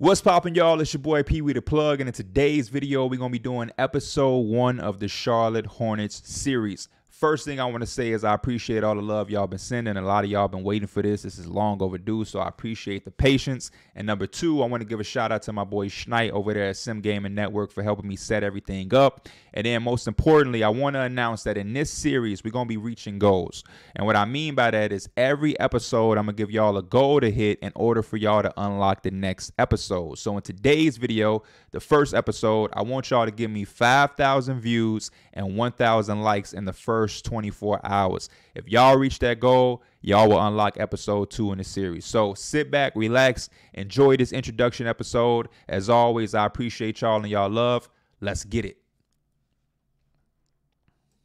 What's poppin', y'all? It's your boy Pee-wee the Plug, and in today's video, we're gonna be doing episode 1 of the Charlotte Hornets series. First thing I want to say is I appreciate all the love y'all been sending. A lot of y'all been waiting for this. This is long overdue, so I appreciate the patience. And number 2, I want to give a shout out to my boy Schneid over there at Sim Gaming Network for helping me set everything up. And then most importantly, I want to announce that in this series, we're going to be reaching goals. And what I mean by that is every episode, I'm going to give y'all a goal to hit in order for y'all to unlock the next episode. So in today's video, the first episode, I want y'all to give me 5,000 views and 1,000 likes in the first 24 hours. If y'all reach that goal, y'all will unlock episode 2 in the series. So sit back, relax, enjoy this introduction episode. As always, I appreciate y'all and y'all love. Let's get it.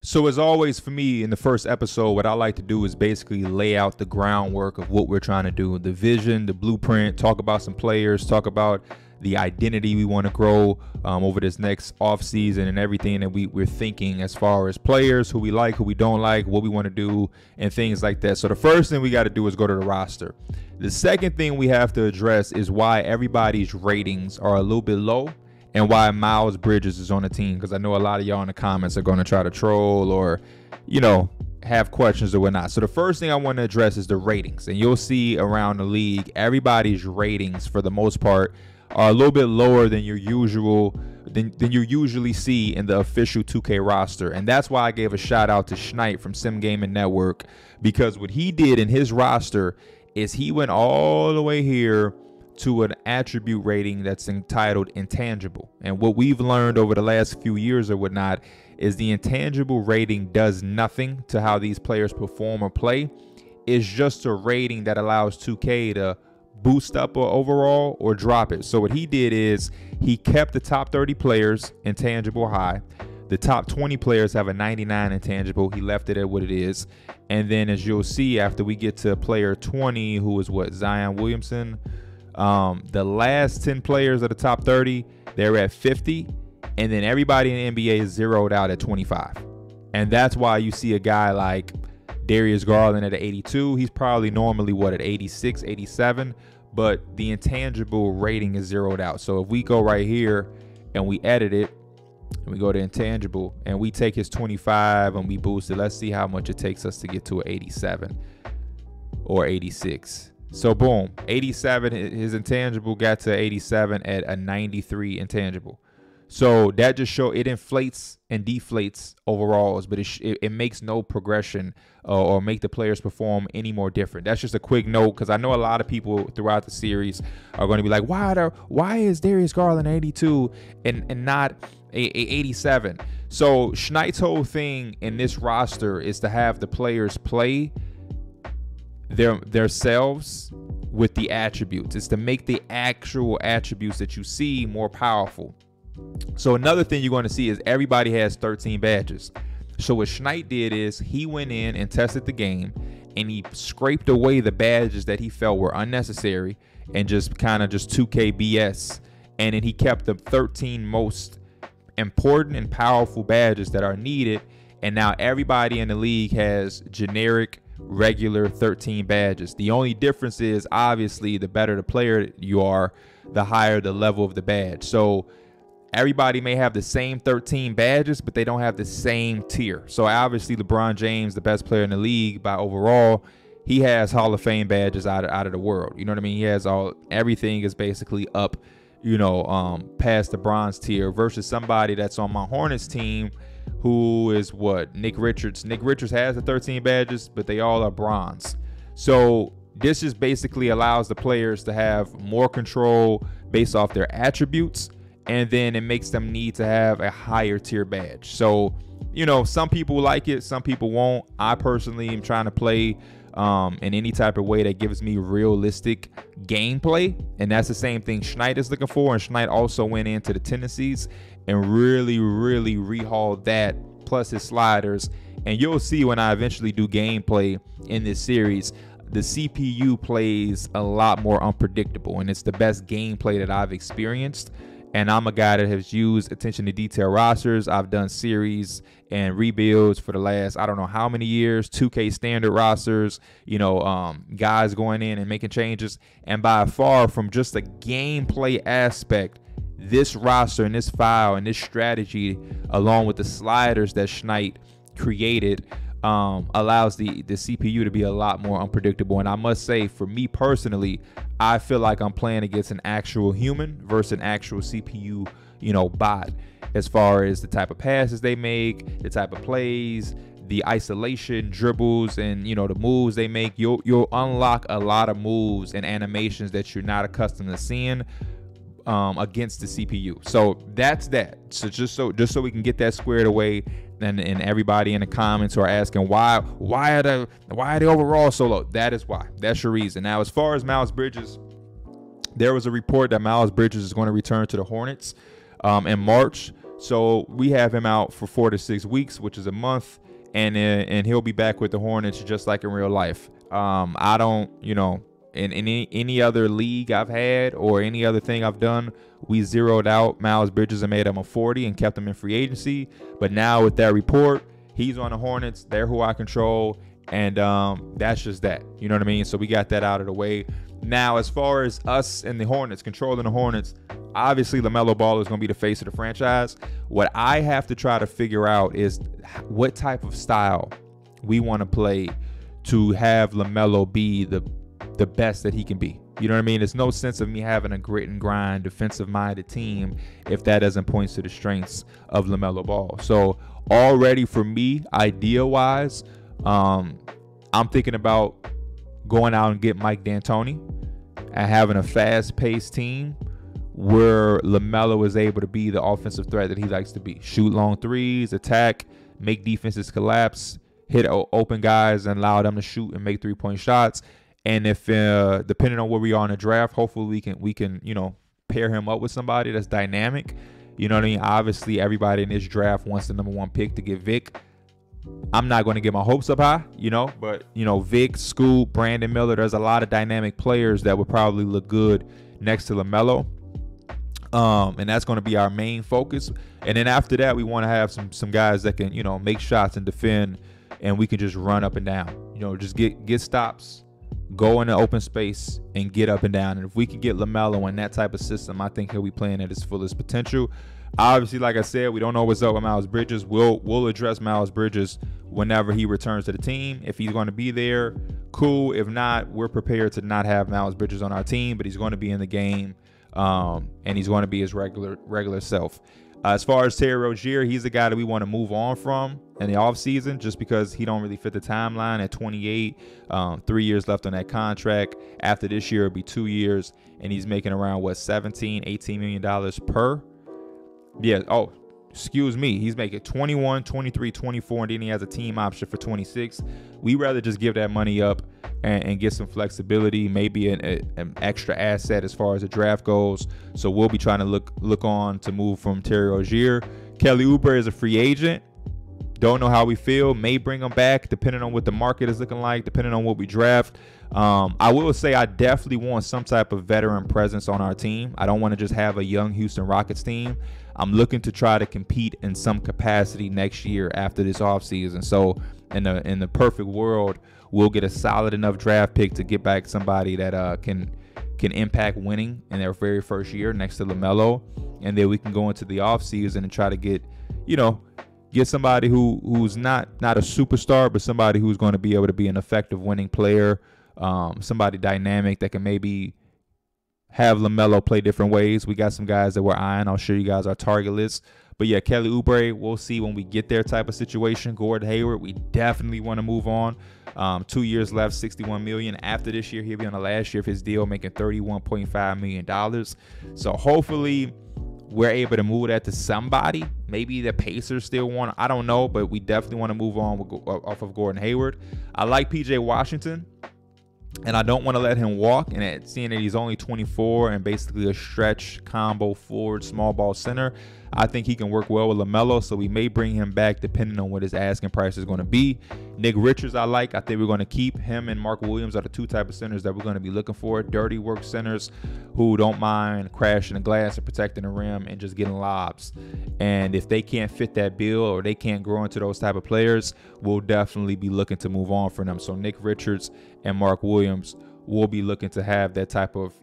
So as always for me in the first episode, what I like to do is basically lay out the groundwork of what we're trying to do, the vision, the blueprint, talk about some players, talk about the identity we want to grow over this next off season and everything that we're thinking as far as players, who we like, who we don't like, what we want to do and things like that. So the first thing we got to do is go to the roster. The second thing we have to address is why everybody's ratings are a little bit low and why Miles Bridges is on the team, because I know a lot of y'all in the comments are going to try to troll or, you know, have questions or whatnot. So the first thing I want to address is the ratings, and you'll see around the league, everybody's ratings for the most part are a little bit lower than your usual than you usually see in the official 2K roster. And that's why I gave a shout out to Schneid from Sim Gaming Network, because what he did in his roster is he went all the way here to an attribute rating that's entitled intangible. And what we've learned over the last few years or whatnot is the intangible rating does nothing to how these players perform or play. It's just a rating that allows 2K to boost up or overall or drop it. So what he did is he kept the top 30 players intangible high. The top 20 players have a 99 intangible. He left it at what it is. And then as you'll see, after we get to player 20, who is what, Zion Williamson, the last 10 players of the top 30, they're at 50. And then everybody in the NBA is zeroed out at 25. And that's why you see a guy like Darius Garland at 82. He's probably normally what, at 86, 87, but the intangible rating is zeroed out. So if we go right here and we edit it and we go to intangible and we take his 25 and we boost it, let's see how much it takes us to get to an 87 or 86. So boom, 87, his intangible got to 87 at a 93 intangible. So that just shows it inflates and deflates overalls, but it makes no progression or make the players perform any more different. That's just a quick note, because I know a lot of people throughout the series are going to be like, why is Darius Garland 82 and not a 87? So Schneid's whole thing in this roster is to have the players play their selves with the attributes. It's to make the actual attributes that you see more powerful. So another thing you're going to see is everybody has 13 badges. So what Schneid did is he went in and tested the game and he scraped away the badges that he felt were unnecessary and just kind of just 2K BS. And then he kept the 13 most important and powerful badges that are needed. And now everybody in the league has generic, regular 13 badges. The only difference is obviously the better the player you are, the higher the level of the badge. So everybody may have the same 13 badges, but they don't have the same tier. So obviously LeBron James, the best player in the league by overall, he has Hall of Fame badges out of the world. You know what I mean? He has everything is basically up, you know, past the bronze tier, versus somebody that's on my Hornets team who is what, Nick Richards. Nick Richards has the 13 badges, but they all are bronze. So this just basically allows the players to have more control based off their attributes. And then it makes them need to have a higher tier badge. So, you know, some people like it, some people won't. I personally am trying to play in any type of way that gives me realistic gameplay. And that's the same thing Schneid is looking for. And Schneid also went into the tendencies and really rehauled that, plus his sliders. And you'll see when I eventually do gameplay in this series, the CPU plays a lot more unpredictable. And it's the best gameplay that I've experienced. And I'm a guy that has used attention to detail rosters. I've done series and rebuilds for the last, I don't know how many years, 2K standard rosters, guys going in and making changes. And by far, from just a gameplay aspect, this roster and this file and this strategy, along with the sliders that Schneid created, allows the CPU to be a lot more unpredictable. And I must say, for me personally, I feel like I'm playing against an actual human versus an actual CPU, bot, as far as the type of passes they make, the type of plays, the isolation, dribbles, and the moves they make. You'll unlock a lot of moves and animations that you're not accustomed to seeing against the CPU. So that's that. So just so we can get that squared away, and everybody in the comments are asking why are the overall so low? That is why. That's your reason. Now, as far as Miles Bridges, there was a report that Miles Bridges is going to return to the Hornets in March. So we have him out for 4 to 6 weeks, which is a month, and he'll be back with the Hornets just like in real life. I don't, in any other league I've had or any other thing I've done, we zeroed out Miles Bridges and made him a 40 and kept him in free agency. But now with that report, he's on the Hornets. They're who I control, and that's just that. You know what I mean? So we got that out of the way. Now, as far as us and the Hornets, controlling the Hornets, obviously LaMelo Ball is going to be the face of the franchise. What I have to try to figure out is what type of style we want to play to have LaMelo be the best that he can be. You know what I mean? There's no sense of me having a grit and grind, defensive-minded team if that doesn't point to the strengths of LaMelo Ball. So already for me, idea-wise, I'm thinking about going out and get Mike D'Antoni and having a fast-paced team where LaMelo is able to be the offensive threat that he likes to be. Shoot long threes, attack, make defenses collapse, hit open guys and allow them to shoot and make three-point shots. And if depending on where we are in the draft, hopefully we can pair him up with somebody that's dynamic. You know what I mean? Obviously, everybody in this draft wants the #1 pick to get Vic. I'm not going to get my hopes up high, but Vic, Scoop, Brandon Miller, there's a lot of dynamic players that would probably look good next to LaMelo. And that's going to be our main focus. And then after that, we want to have some guys that can, make shots and defend, and we can just run up and down. Just get stops, go in the open space, and get up and down. And if we can get LaMelo in that type of system, I think he'll be playing at his fullest potential. Obviously, like I said, we don't know what's up with Miles Bridges. We'll address Miles Bridges whenever he returns to the team. If he's going to be there, cool. If not, we're prepared to not have Miles Bridges on our team, but he's going to be in the game, and he's going to be his regular self. As far as Terry Rozier, he's the guy that we want to move on from in the offseason just because he don't really fit the timeline at 28, 3 years left on that contract. After this year, it'll be 2 years, and he's making around, $18 million per? Yeah, excuse me. He's making 21, 23, 24, and then he has a team option for 26. We rather just give that money up and get some flexibility, maybe an extra asset as far as the draft goes. So we'll be trying to look on to move from Terry Rozier. Kelly Oubre is a free agent. Don't know how we feel. May bring him back depending on what the market is looking like, depending on what we draft. I will say I definitely want some type of veteran presence on our team. I don't want to just have a young Houston Rockets team. I'm looking to try to compete in some capacity next year after this offseason. So in the perfect world, we'll get a solid enough draft pick to get back somebody that can impact winning in their very first year next to LaMelo. And then we can go into the offseason and try to get somebody who's not a superstar, but somebody who's going to be able to be an effective winning player, somebody dynamic that can maybe have LaMelo play different ways. We got some guys that we're eyeing. I'll show you guys our target list. But yeah, Kelly Oubre, we'll see when we get there type of situation. Gordon Hayward, we definitely want to move on. 2 years left, $61 million. After this year, he'll be on the last year of his deal, making $31.5 million. So hopefully we're able to move that to somebody. Maybe the Pacers still want to, I don't know, but we definitely want to move on off of Gordon Hayward. I like PJ Washington, and I don't want to let him walk. And seeing that he's only 24 and basically a stretch combo forward small ball center, I think he can work well with LaMelo, so we may bring him back depending on what his asking price is going to be. Nick Richards, I like. I think we're going to keep him, and Mark Williams are the two type of centers that we're going to be looking for. Dirty work centers who don't mind crashing the glass and protecting the rim and just getting lobs. And if they can't fit that bill or they can't grow into those type of players, we'll definitely be looking to move on from them. So Nick Richards and Mark Williams will be looking to have that type of,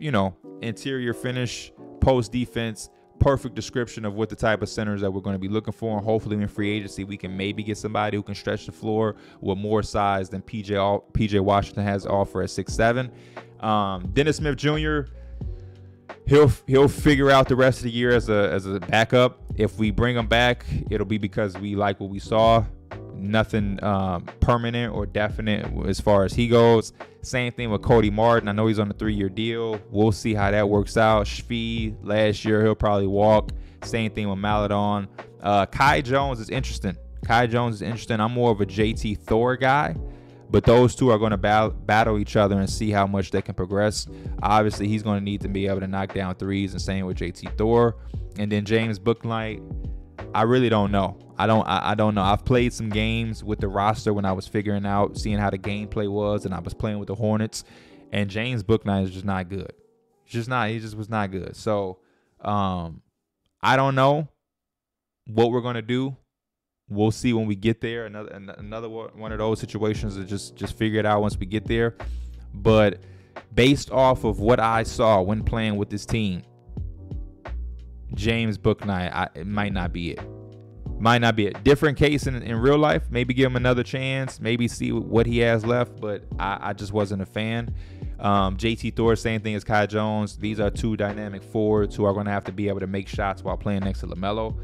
interior finish, post defense, perfect description of what the type of centers that we're going to be looking for. And hopefully in free agency, we can maybe get somebody who can stretch the floor with more size than PJ Washington has to offer at 6'7". Dennis Smith Jr., he'll figure out the rest of the year as a backup. If we bring him back, it'll be because we like what we saw. Nothing permanent or definite as far as he goes. Same thing with Cody Martin. I know he's on a 3-year deal. We'll see how that works out. Shvee, last year, he'll probably walk. Same thing with Maladon. Kai Jones is interesting. I'm more of a JT Thor guy, but those two are going to battle each other and see how much they can progress. Obviously, he's going to need to be able to knock down threes, and same with JT Thor. And then James Bouknight, I really don't know. I don't know. I've played some games with the roster when I was figuring out, seeing how the gameplay was, and I was playing with the Hornets, and James Bouknight is just not good. He just was not good. So I don't know what we're going to do. We'll see when we get there. Another one of those situations to just figure it out once we get there. But based off of what I saw when playing with this team, James Bouknight, it might not be it. Different case in real life. Maybe give him another chance. Maybe see what he has left. But I just wasn't a fan. JT Thor, same thing as Kai Jones. These are two dynamic forwards who are going to have to be able to make shots while playing next to LaMelo.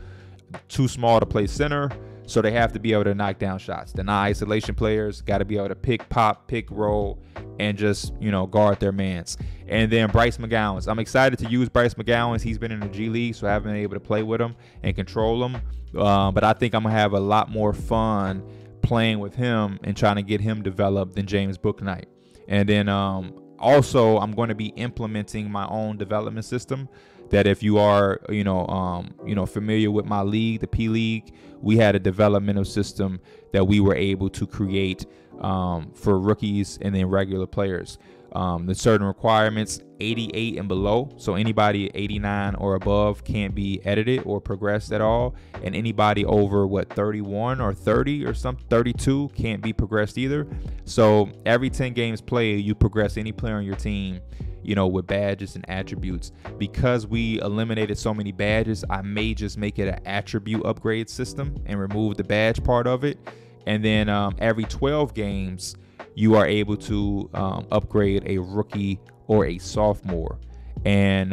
Too small to play center, so they have to be able to knock down shots. They're not isolation players. Got to be able to pick, pop, pick, roll, and just, guard their mans. And then Bryce McGowens. I'm excited to use Bryce McGowens. He's been in the G League, so I haven't been able to play with him and control him. But I think I'm going to have a lot more fun playing with him and trying to get him developed than James Bouknight. And then also, I'm going to be implementing my own development system. That if you are, familiar with my league, the P League, we had a developmental system that we were able to create for rookies and then regular players. The certain requirements, 88 and below. So anybody 89 or above can't be edited or progressed at all. And anybody over 31 or 30 or 32 can't be progressed either. So every 10 games played, you progress any player on your team, with badges and attributes. Because we eliminated so many badges, I may just make it an attribute upgrade system and remove the badge part of it. And then every 12 games, you are able to upgrade a rookie or a sophomore. And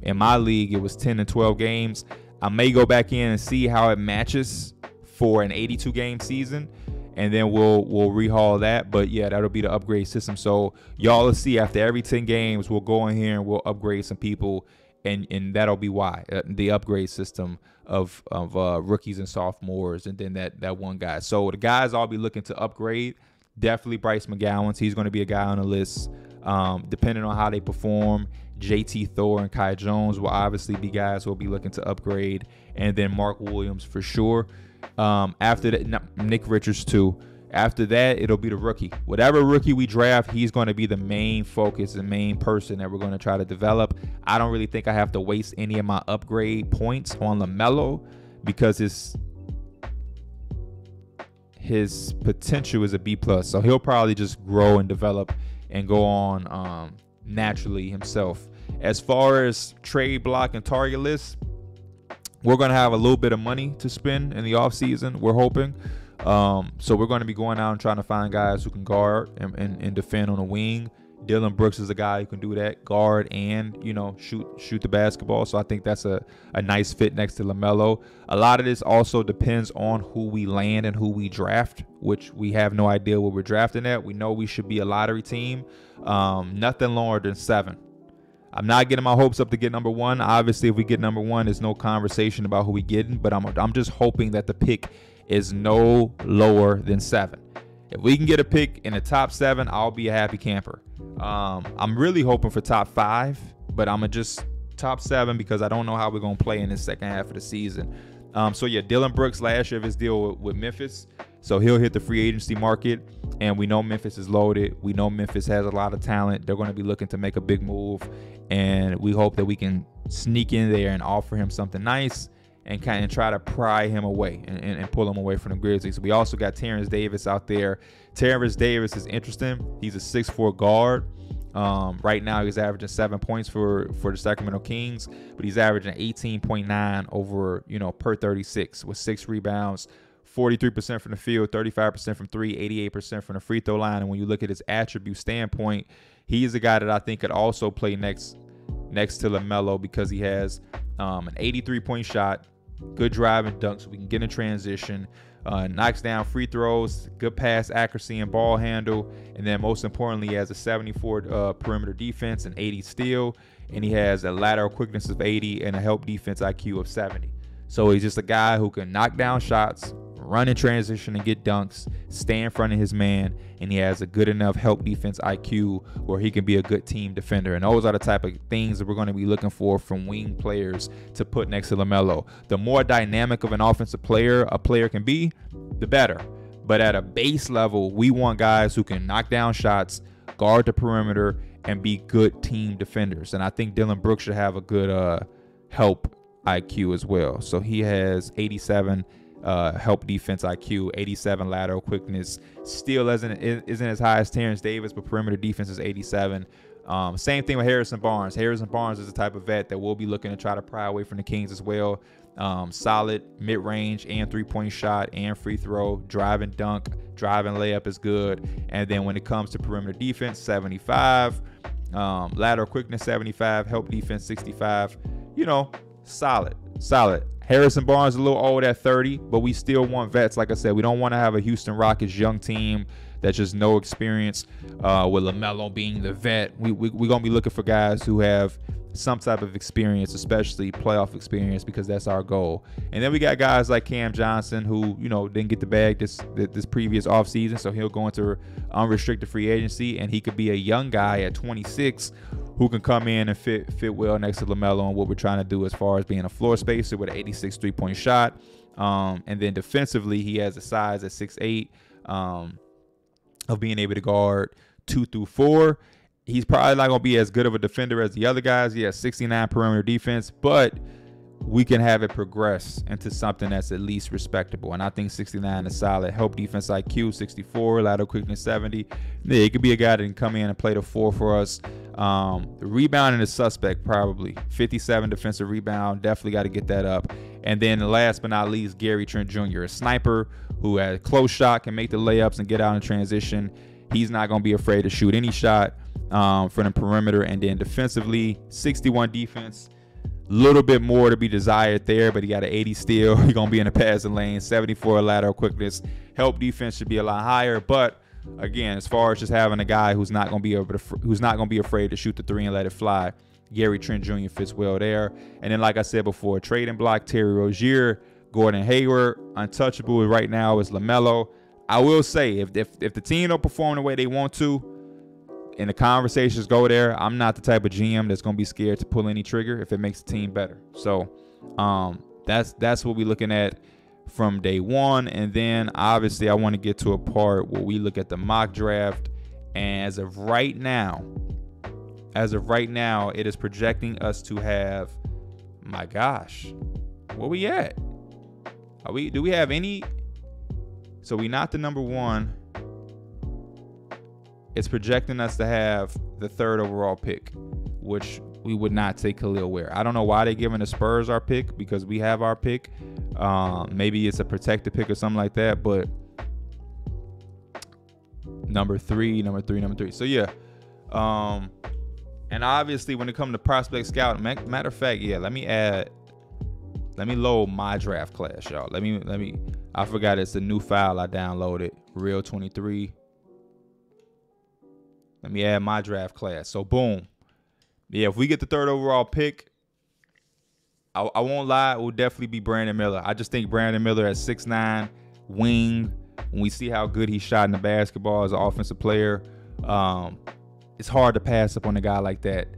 in my league, it was 10 and 12 games. I may go back in and see how it matches for an 82-game season. And then we'll rehaul that. But yeah, that'll be the upgrade system. So y'all will see after every 10 games, we'll go in here and we'll upgrade some people. And that'll be why the upgrade system of rookies and sophomores, and then that one guy. So the guys I'll be looking to upgrade, definitely Bryce McGowens. He's going to be a guy on the list. Depending on how they perform, JT Thor and Kai Jones will obviously be guys we'll be looking to upgrade. And then Mark Williams for sure. After that, Nick Richards too. After that, it'll be the rookie. Whatever rookie we draft, he's going to be the main focus and main person that we're going to try to develop. I don't really think I have to waste any of my upgrade points on LaMelo because his potential is a B+. So he'll probably just grow and develop and go on naturally himself. As far as trade block and target list, we're going to have a little bit of money to spend in the offseason, we're hoping. So we're going to be going out and trying to find guys who can guard and defend on the wing. Dylan Brooks is a guy who can do that, guard and, shoot the basketball. So I think that's a nice fit next to LaMelo. A lot of this also depends on who we land and who we draft, which we have no idea what we're drafting at. We know we should be a lottery team. Nothing lower than 7. I'm not getting my hopes up to get number 1. Obviously, if we get number 1, there's no conversation about who we getting. But I'm just hoping that the pick is no lower than 7. If we can get a pick in the top 7, I'll be a happy camper. I'm really hoping for top 5, but I'm gonna just top 7 because I don't know how we're going to play in the second half of the season. So yeah, Dillon Brooks last year of his deal with Memphis. So he'll hit the free agency market, and we know Memphis is loaded. We know Memphis has a lot of talent. They're going to be looking to make a big move, and we hope that we can sneak in there and offer him something nice and kind of try to pry him away and pull him away from the Grizzlies. We also got Terrence Davis out there. Terrence Davis is interesting. He's a 6'4" guard. Right now he's averaging 7 points for the Sacramento Kings, but he's averaging 18.9 over, per 36 with 6 rebounds, 43% from the field, 35% from 3, 88% from the free throw line. And when you look at his attribute standpoint, he's a guy that I think could also play next to LaMelo because he has an 83-point shot, good drive and dunk, so we can get in transition, knocks down free throws, good pass accuracy and ball handle, and then most importantly, he has a 74 perimeter defense and 80 steal, and he has a lateral quickness of 80 and a help defense IQ of 70. So he's just a guy who can knock down shots, run in transition and get dunks, stay in front of his man, and he has a good enough help defense IQ where he can be a good team defender. And those are the type of things that we're going to be looking for from wing players to put next to LaMelo. The more dynamic of an offensive player a player can be, the better. But at a base level, we want guys who can knock down shots, guard the perimeter, and be good team defenders. And I think Dillon Brooks should have a good help IQ as well. So he has 87 help defense IQ, 87 lateral quickness. Steal isn't as high as Terrence Davis, but perimeter defense is 87. Same thing with Harrison Barnes. Harrison Barnes is the type of vet that we'll be looking to try to pry away from the Kings as well. Solid mid-range and three-point shot and free throw, drive and dunk, drive and layup is good. And then when it comes to perimeter defense, 75, lateral quickness 75, help defense 65. Solid. Harrison Barnes is a little old at 30, but we still want vets. Like I said, we don't want to have a Houston Rockets young team that's just no experience with LaMelo being the vet. We're going to be looking for guys who have some type of experience, especially playoff experience, because that's our goal. And then we got guys like Cam Johnson who, didn't get the bag this previous offseason, so he'll go into unrestricted free agency, and he could be a young guy at 26 who can come in and fit well next to LaMelo and what we're trying to do as far as being a floor spacer with an 86 three-point shot. And then defensively, he has a size at 6'8", of being able to guard 2 through 4. He's probably not going to be as good of a defender as the other guys. He has 69 perimeter defense, but we can have it progress into something that's at least respectable. And I think 69 is solid. Help defense IQ, 64, lateral quickness, 70. Yeah, he could be a guy that can come in and play the 4 for us. Rebounding is suspect, probably. 57 defensive rebound. Definitely got to get that up. And then last but not least, Gary Trent Jr., a sniper who has a close shot, can make the layups and get out in transition. He's not going to be afraid to shoot any shot from the perimeter. And then defensively, 61 defense. A little bit more to be desired there, but he got an 80 steal. He's going to be in the passing lane, 74 lateral quickness. Help defense should be a lot higher, but again, as far as just having a guy who's not going to be afraid to shoot the 3 and let it fly, Gary Trent Jr. fits well there. And then, like I said before, trading block, Terry Rozier, Gordon Hayward. Untouchable right now is LaMelo. I will say, if the team don't perform the way they want to, and the conversations go there, I'm not the type of GM that's going to be scared to pull any trigger if it makes the team better. So that's what we're looking at from day one. And then obviously I want to get to a part where we look at the mock draft. And as of right now, it is projecting us to have, my gosh, where we at? Do we have any? So we not the number 1. It's projecting us to have the 3rd overall pick, which we would not take Khalil Ware. I don't know why they're giving the Spurs our pick, because we have our pick. Maybe it's a protected pick or something like that, but number three. So yeah. And obviously when it comes to prospect scout, matter of fact, yeah, let me load my draft class, y'all. I forgot it's a new file I downloaded, Real 23. Let me add my draft class. So boom. Yeah, if we get the 3rd overall pick, I won't lie, it will definitely be Brandon Miller. I just think Brandon Miller at 6'9", wing, when we see how good he shot in the basketball as an offensive player, it's hard to pass up on a guy like that.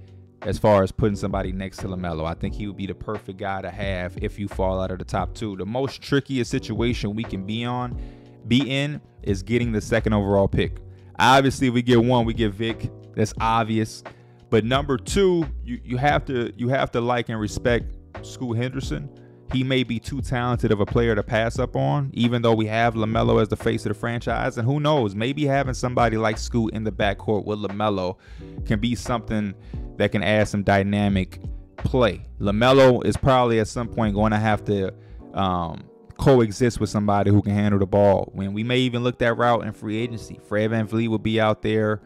as far as putting somebody next to LaMelo. I think he would be the perfect guy to have if you fall out of the top 2. The most trickiest situation we can be in is getting the 2nd overall pick. Obviously, if we get 1, we get Vic. That's obvious. But number 2, you have to like and respect Scoot Henderson. He may be too talented of a player to pass up on, even though we have LaMelo as the face of the franchise. And who knows, maybe having somebody like Scoot in the backcourt with LaMelo can be something that can add some dynamic play. LaMelo is probably at some point going to have to coexist with somebody who can handle the ball. When we may even look that route in free agency. Fred VanVleet will be out there.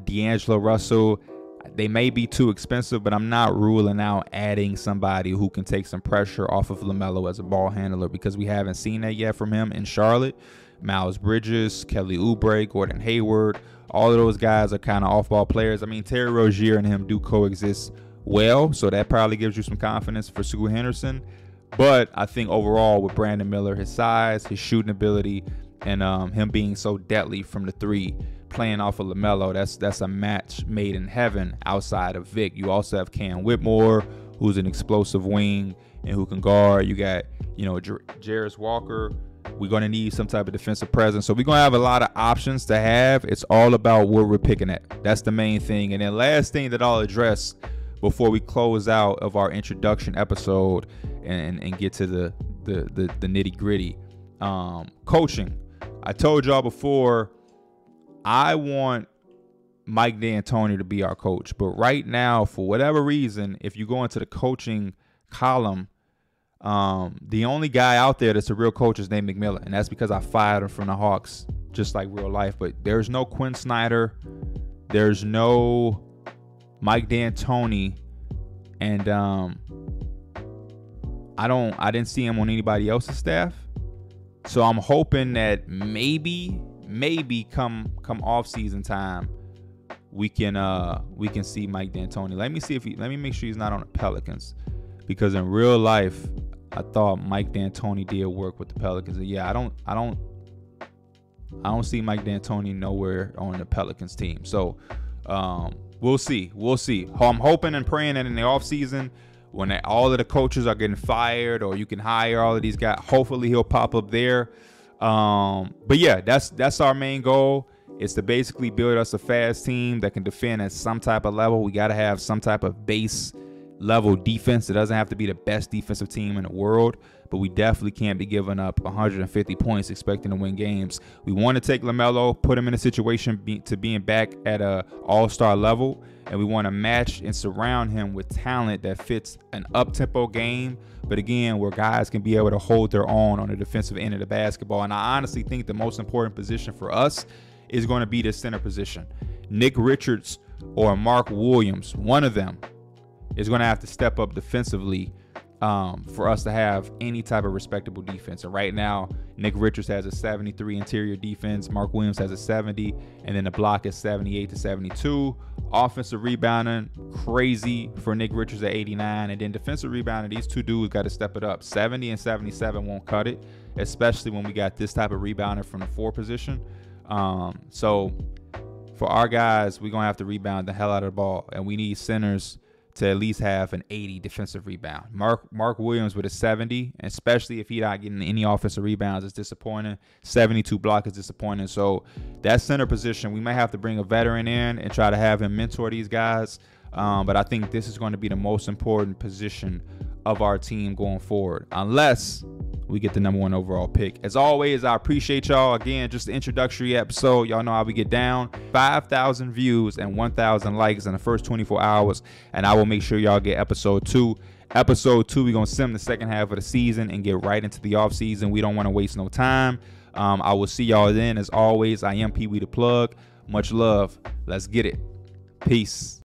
D'Angelo Russell. They may be too expensive, but I'm not ruling out adding somebody who can take some pressure off of LaMelo as a ball handler, because we haven't seen that yet from him in Charlotte. Miles Bridges, Kelly Oubre, Gordon Hayward, all of those guys are kind of off-ball players. I mean, Terry Rozier and him do coexist well, so that probably gives you some confidence for Scoot Henderson. But I think overall with Brandon Miller, his size, his shooting ability, and him being so deadly from the 3, playing off of LaMelo, that's a match made in heaven outside of Vic. You also have Cam Whitmore, who's an explosive wing and who can guard. You got, Jarris Walker. We're going to need some type of defensive presence. So we're going to have a lot of options to have. It's all about what we're picking at. That's the main thing. And then last thing that I'll address before we close out of our introduction episode and get to the nitty gritty, coaching. I told y'all before, I want Mike D'Antoni to be our coach. But right now, for whatever reason, if you go into the coaching column, the only guy out there that's a real coach is named McMillan. And that's because I fired him from the Hawks, just like real life. But there's no Quinn Snyder. There's no Mike D'Antoni. And I didn't see him on anybody else's staff. So I'm hoping that maybe come off season time we can see Mike D'Antoni. Let me make sure he's not on the Pelicans, because in real life I thought Mike D'Antoni did work with the Pelicans. And yeah, I don't see Mike D'Antoni nowhere on the Pelicans team. So we'll see. I'm hoping and praying that in the off season, when all of the coaches are getting fired, or you can hire all of these guys, hopefully he'll pop up there. But yeah, that's our main goal, is to basically build us a fast team that can defend at some type of level. We got to have some type of base level defense. It doesn't have to be the best defensive team in the world, but we definitely can't be giving up 150 points expecting to win games. We want to take LaMelo, put him in a situation to being back at a all-star level, and we want to match and surround him with talent that fits an up-tempo game, but again, where guys can be able to hold their own on the defensive end of the basketball. And I honestly think the most important position for us is going to be the center position. Nick Richards or Mark Williams, one of them, is going to have to step up defensively for us to have any type of respectable defense. And right now, Nick Richards has a 73 interior defense. Mark Williams has a 70, and then the block is 78 to 72. Offensive rebounding, crazy for Nick Richards at 89. And then defensive rebounding, these two dudes got to step it up. 70 and 77 won't cut it, especially when we got this type of rebounder from the 4 position. So for our guys, we're going to have to rebound the hell out of the ball, and we need centers to at least have an 80 defensive rebound. Mark Williams with a 70, especially if he's not getting any offensive rebounds, is disappointing. 72 block is disappointing. So that center position, we might have to bring a veteran in and try to have him mentor these guys. But I think this is going to be the most important position of our team going forward, unless we get the #1 overall pick. As always, I appreciate y'all. Again, just the introductory episode. Y'all know how we get down. 5,000 views and 1,000 likes in the first 24 hours, and I will make sure y'all get episode 2. Episode 2, we're going to sim the second half of the season and get right into the off season. We don't want to waste no time. I will see y'all then. As always, I am Pee Wee the Plug. Much love. Let's get it. Peace.